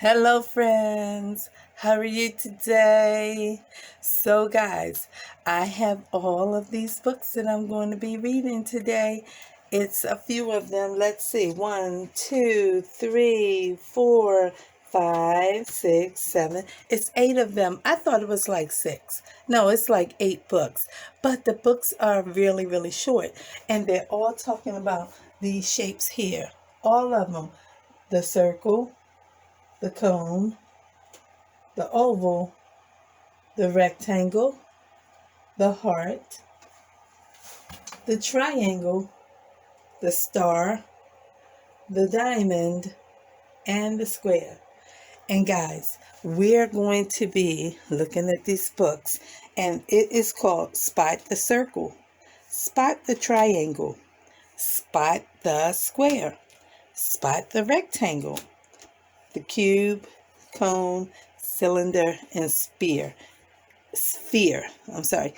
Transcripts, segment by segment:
Hello, friends. How are you today? So, guys, I have all of these books that I'm going to be reading today. It's a few of them. Let's see. 1, 2, 3, 4, 5, 6, 7. It's 8 of them. I thought it was like 6. No, it's like 8 books. But the books are really, really short. And they're all talking about these shapes here. All of them. The circle, the cone, the oval, the rectangle, the heart, the triangle, the star, the diamond, and the square. And guys, we're going to be looking at these books, and it is called Spot the Circle, Spot the Triangle, Spot the Square, Spot the Rectangle, the cube, cone, cylinder, and sphere. Sphere. Okay?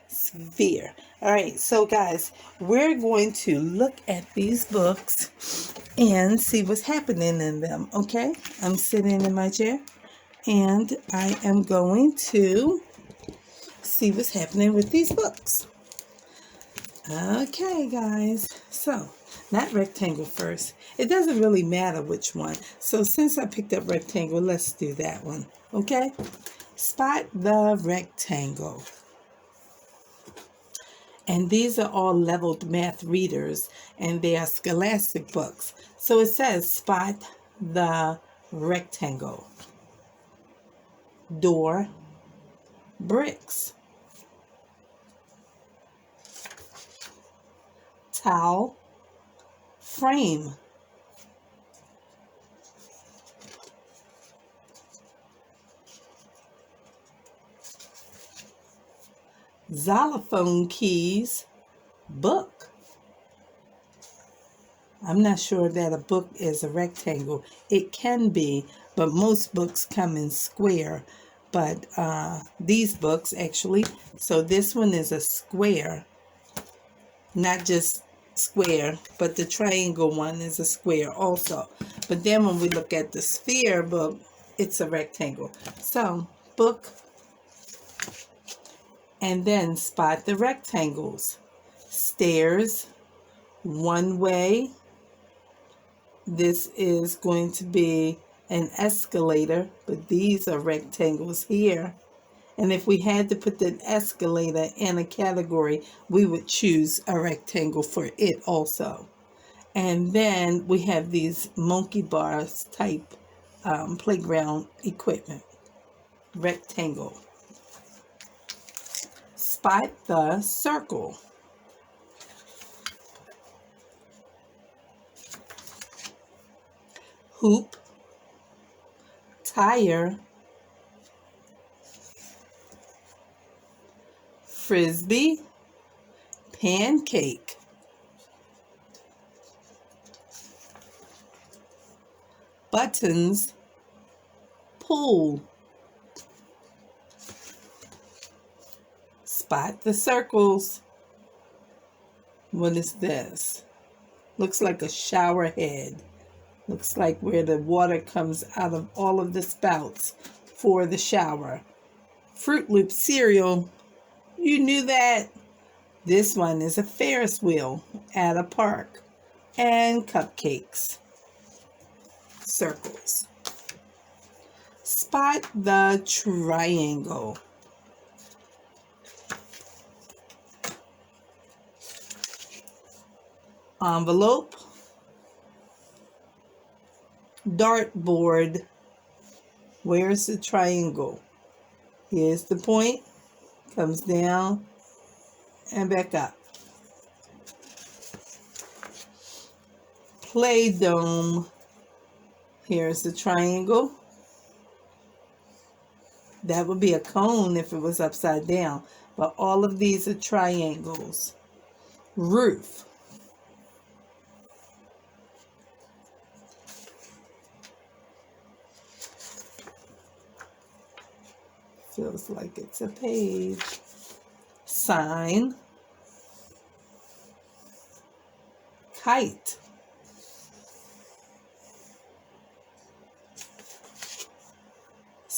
Sphere. All right. So, guys, we're going to look at these books and see what's happening in them. Okay? I'm sitting in my chair and I am going to see what's happening with these books. Okay, guys. So, not rectangle first. It doesn't really matter which one. So, since I picked up rectangle, let's do that one. Okay? Spot the rectangle. And these are all leveled math readers, and they are scholastic books. So it says spot the rectangle. Door, bricks. Towel, frame. Xylophone keys, book. I'm not sure that a book is a rectangle. It can be, but most books come in square. But these books actually, so this one is a square, not just square, but the triangle one is a square also. But then when we look at the sphere book, it's a rectangle. So book, and then spot the rectangles. Stairs, one way. This is going to be an escalator, but these are rectangles here. And if we had to put the escalator in a category, we would choose a rectangle for it also. And then we have these monkey bars type playground equipment. Rectangle. Spot the circle. Hoop, tire, frisbee, pancake, buttons, pool. Spot the circles. What is this? Looks like a shower head. Looks like where the water comes out of all of the spouts for the shower. Fruit Loop cereal. You knew that? This one is a Ferris wheel at a park. And cupcakes. Circles. Spot the triangle. Envelope. Dartboard. Where's the triangle? Here's the point. Comes down and back up. Play dome. Here's the triangle. That would be a cone if it was upside down. But all of these are triangles. Roof. Feels like it's a page. Sign. Kite.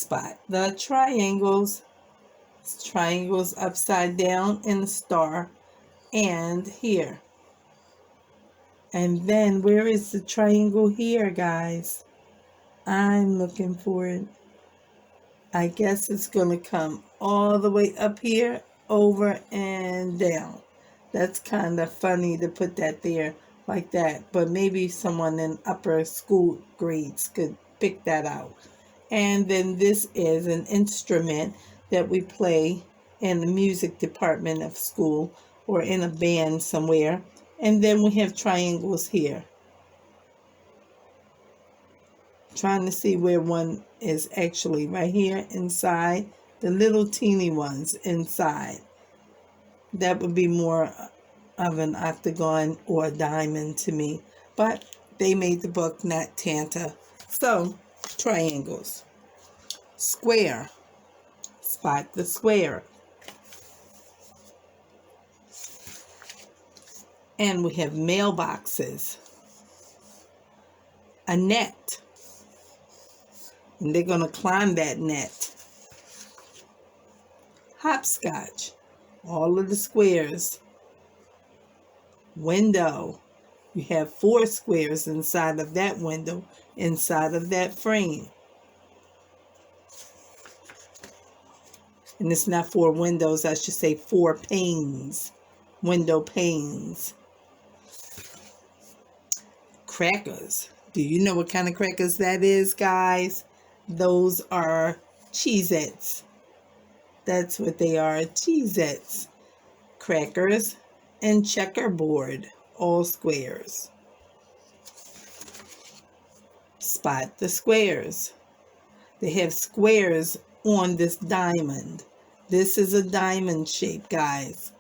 spot the triangles. Triangles upside down in the star and here. And then where is the triangle here, guys? I'm looking for it. I guess it's going to come all the way up here, over and down. That's kind of funny to put that there like that, but maybe someone in upper school grades could pick that out. And then this is an instrument that we play in the music department of school or in a band somewhere. And then we have triangles here. Trying to see where one is actually right here inside. The little teeny ones inside. That would be more of an octagon or a diamond to me. But they made the book, not Tanta. So, triangles. Square. Spot the square. And we have mailboxes. A net. And they're going to climb that net. Hopscotch. All of the squares. Window. You have 4 squares inside of that window, inside of that frame. And it's not 4 windows, I should say 4 panes. Window panes. Crackers. Do you know what kind of crackers that is, guys? Those are Cheez-Its. That's what they are, Cheez-Its. Crackers and checkerboard, all squares. Spot the squares. They have squares on this diamond. This is a diamond shape, guys.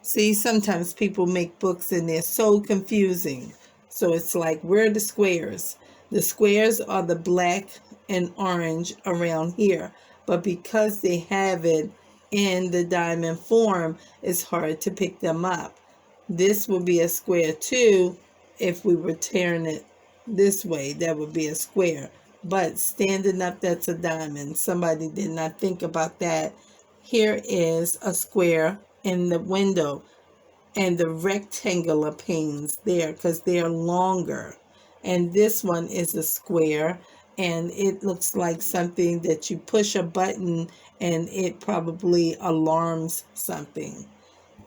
See, sometimes people make books and they're so confusing. So it's like, where are the squares? The squares are the black and orange around here. But because they have it in the diamond form, it's hard to pick them up. This would be a square too. If we were tearing it this way, that would be a square. But standing up, that's a diamond. Somebody did not think about that. Here is a square in the window. And the rectangular panes there, because they're longer. And this one is a square, and it looks like something that you push a button and it probably alarms something.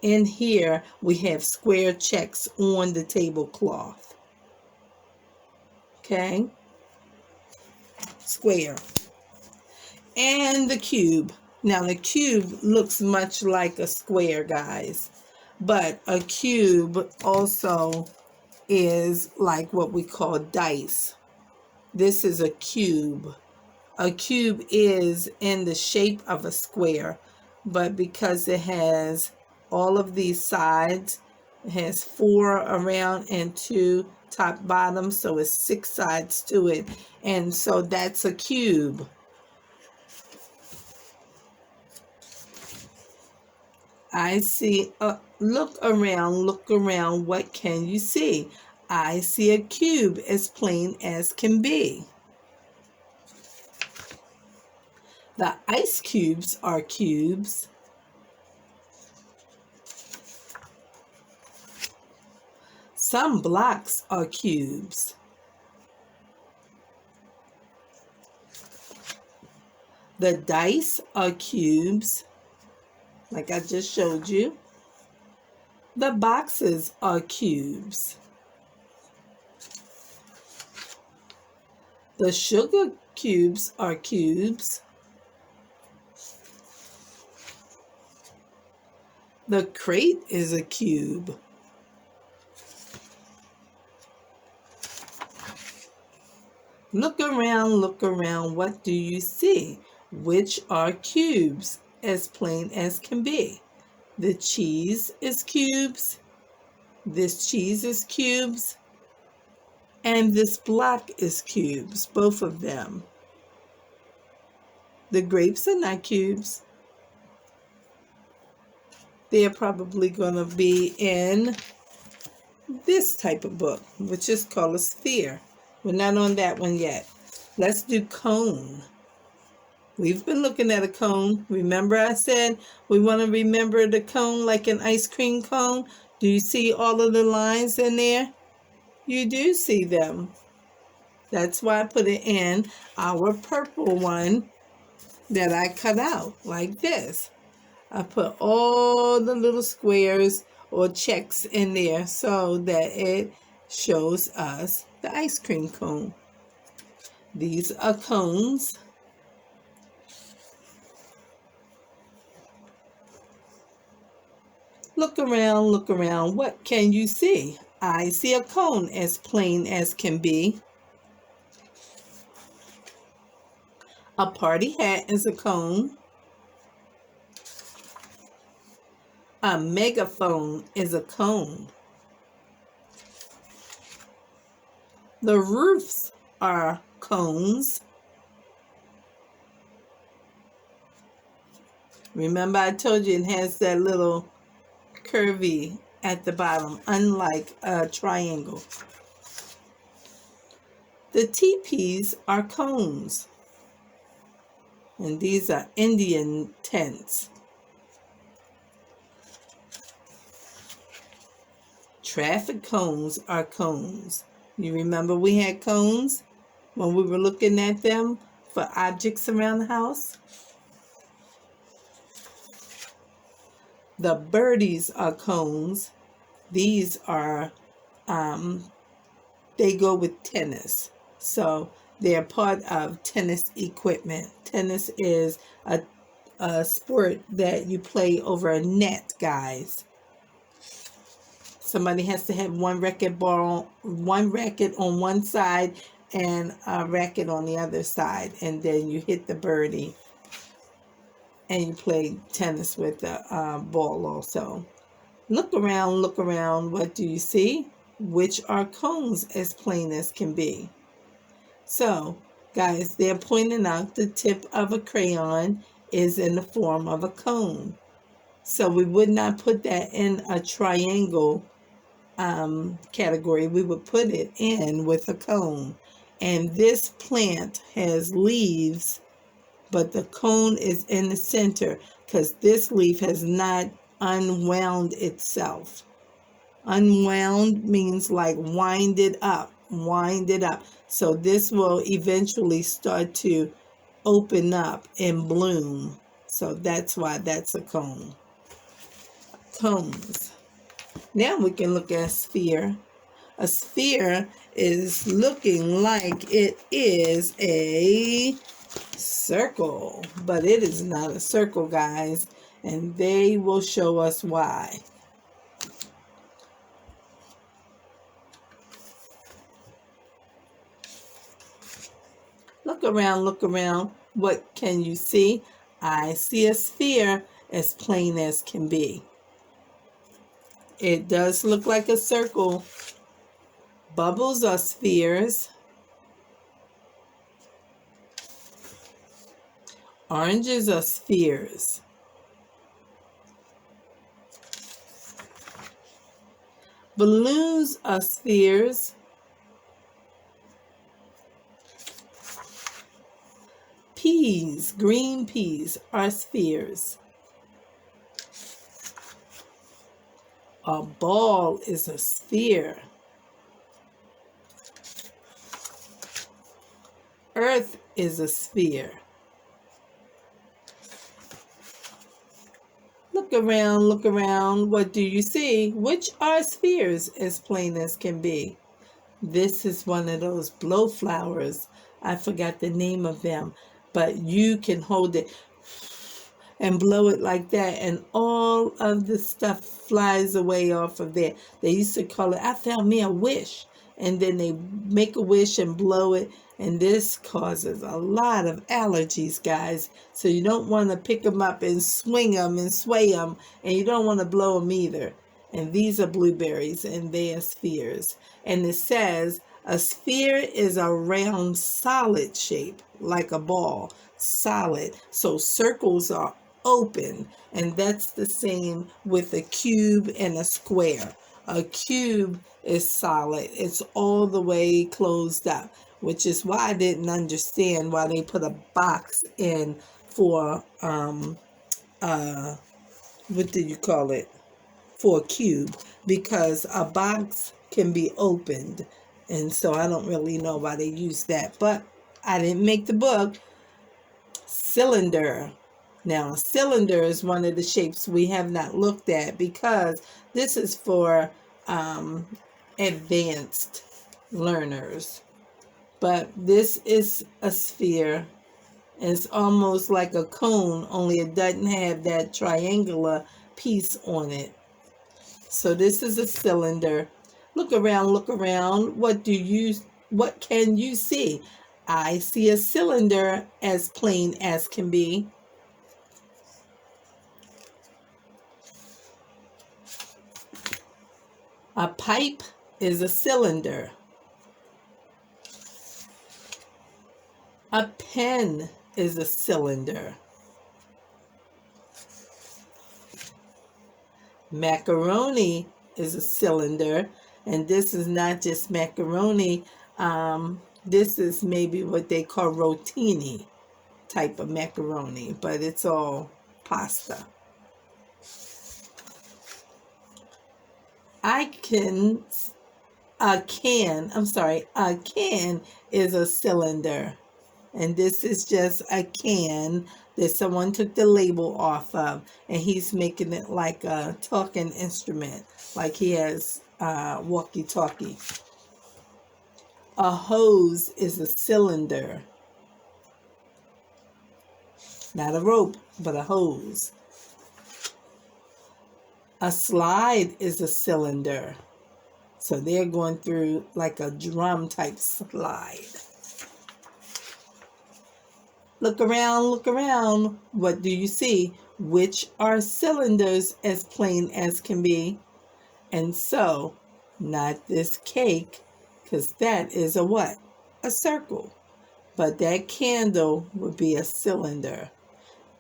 In here, we have square checks on the tablecloth. Okay? Square. And the cube. Now, the cube looks much like a square, guys. But a cube also is like what we call dice. This is a cube. A cube is in the shape of a square, but because it has all of these sides, it has 4 around and 2 top bottom, so it's 6 sides to it, and so that's a cube. I see, look around, what can you see? I see a cube as plain as can be. The ice cubes are cubes. Some blocks are cubes. The dice are cubes, like I just showed you. The boxes are cubes. The sugar cubes are cubes. The crate is a cube. Look around, what do you see? Which are cubes, as plain as can be. The cheese is cubes. This cheese is cubes. And this block is cubes, both of them. The grapes are not cubes. They're probably going to be in this type of book, which is called a sphere. We're not on that one yet. Let's do cone. We've been looking at a cone. Remember I said we want to remember the cone like an ice cream cone? Do you see all of the lines in there? You do see them. That's why I put it in our purple one that I cut out like this. I put all the little squares or checks in there so that it shows us the ice cream cone. These are cones. Look around, look around. What can you see? I see a cone as plain as can be. A party hat is a cone. A megaphone is a cone. The roofs are cones. Remember I told you it has that little curvy at the bottom, unlike a triangle. The teepees are cones. And these are Indian tents. Traffic cones are cones. You remember we had cones when we were looking at them for objects around the house? The birdies are cones. These are, they go with tennis. So they're part of tennis equipment. Tennis is a sport that you play over a net, guys. Somebody has to have one racket on one side and a racket on the other side, and then you hit the birdie and you play tennis with the ball also. Look around, look around. What do you see? Which are cones as plain as can be. So, guys, they're pointing out the tip of a crayon is in the form of a cone. So we would not put that in a triangle category. We would put it in with a cone. And this plant has leaves, but the cone is in the center because this leaf has not unwound itself. Unwound means like wind it up. So this will eventually start to open up and bloom. So that's why that's a cone. Cones. Now we can look at a sphere. A sphere is looking like it is a circle, but it is not a circle, guys, and they will show us why. Look around, look around. What can you see? I see a sphere as plain as can be. It does look like a circle. Bubbles are spheres. Oranges are spheres. Balloons are spheres. Peas, green peas, are spheres. A ball is a sphere. Earth is a sphere. Look around, look around. What do you see? Which are spheres as plain as can be? This is one of those blowflowers. I forgot the name of them, but you can hold it and blow it like that, and all of the stuff flies away off of there. They used to call it, I found me a wish, and then they make a wish and blow it, and this causes a lot of allergies, guys. So you don't want to pick them up and swing them and sway them, and you don't want to blow them either. And these are blueberries, and they are spheres. And it says, a sphere is a round solid shape, like a ball, solid. So circles are open, and that's the same with a cube and a square. A cube is solid. It's all the way closed up. which is why I didn't understand why they put a box in for what do you call it, for a cube, because a box can be opened, and so I don't really know why they use that, but I didn't make the book. Cylinder. Now, a cylinder is one of the shapes we have not looked at because this is for advanced learners. But this is a sphere. It's almost like a cone, only it doesn't have that triangular piece on it. So this is a cylinder. Look around, look around. What can you see? I see a cylinder as plain as can be. A pipe is a cylinder. A pen is a cylinder. Macaroni is a cylinder, and this is not just macaroni. This is maybe what they call rotini type of macaroni, but it's all pasta. A can is a cylinder, and this is just a can that someone took the label off of, and he's making it like a talking instrument, like he has walkie-talkie. A hose is a cylinder, not a rope, but a hose. A slide is a cylinder, so they're going through like a drum type slide. Look around, look around. What do you see? Which are cylinders as plain as can be? And so, not this cake, because that is a what? A circle. But that candle would be a cylinder.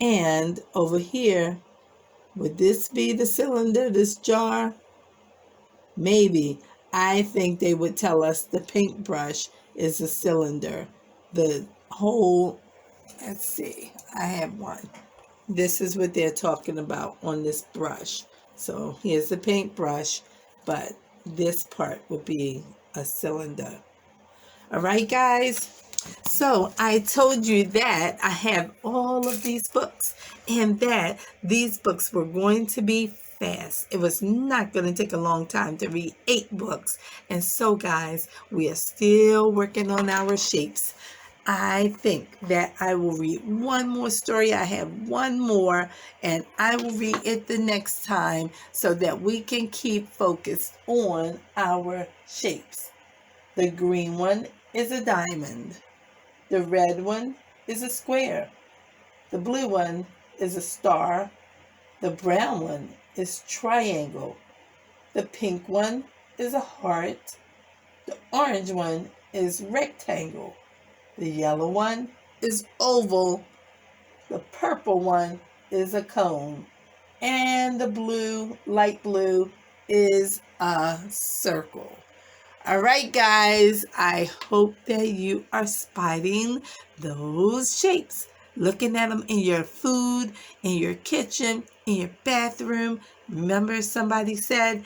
And over here, would this be the cylinder, this jar? Maybe. I think they would tell us the paintbrush is a cylinder. The whole, let's see, I have one. This is what they're talking about on this brush. So here's the paintbrush, but this part would be a cylinder. All right, guys. So I told you that I have all of these books and that these books were going to be fast. It was not going to take a long time to read 8 books. And so, guys, we are still working on our shapes. I think that I will read one more story. I have one more, and I will read it the next time so that we can keep focused on our shapes. The green one is a diamond. The red one is a square. The blue one is a star. The brown one is triangle. The pink one is a heart. The orange one is rectangle. The yellow one is oval. The purple one is a cone. And the blue, light blue, is a circle. All right, guys, I hope that you are spotting those shapes, looking at them in your food, in your kitchen, in your bathroom. Remember somebody said,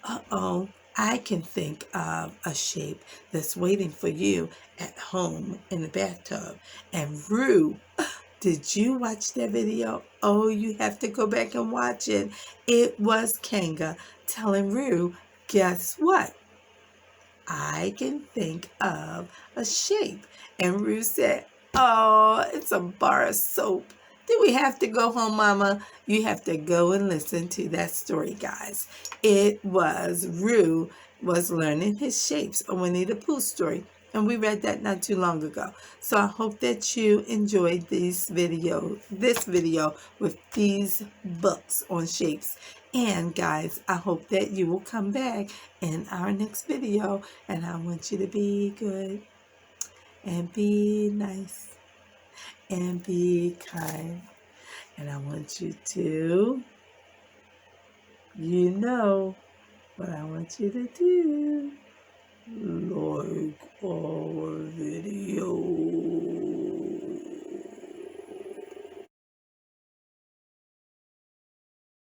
uh-oh, I can think of a shape that's waiting for you at home in the bathtub. And Rue, did you watch that video? Oh, you have to go back and watch it. It was Kanga telling Rue, guess what? I can think of a shape. And Rue said, oh, it's a bar of soap. Do we have to go home, Mama? You have to go and listen to that story, guys. It was Rue was learning his shapes, a Winnie the Pooh story. And we read that not too long ago. So I hope that you enjoyed this video with these books on shapes. And guys, I hope that you will come back in our next video. And I want you to be good and be nice and be kind. And I want you to, you know what I want you to do. like our video.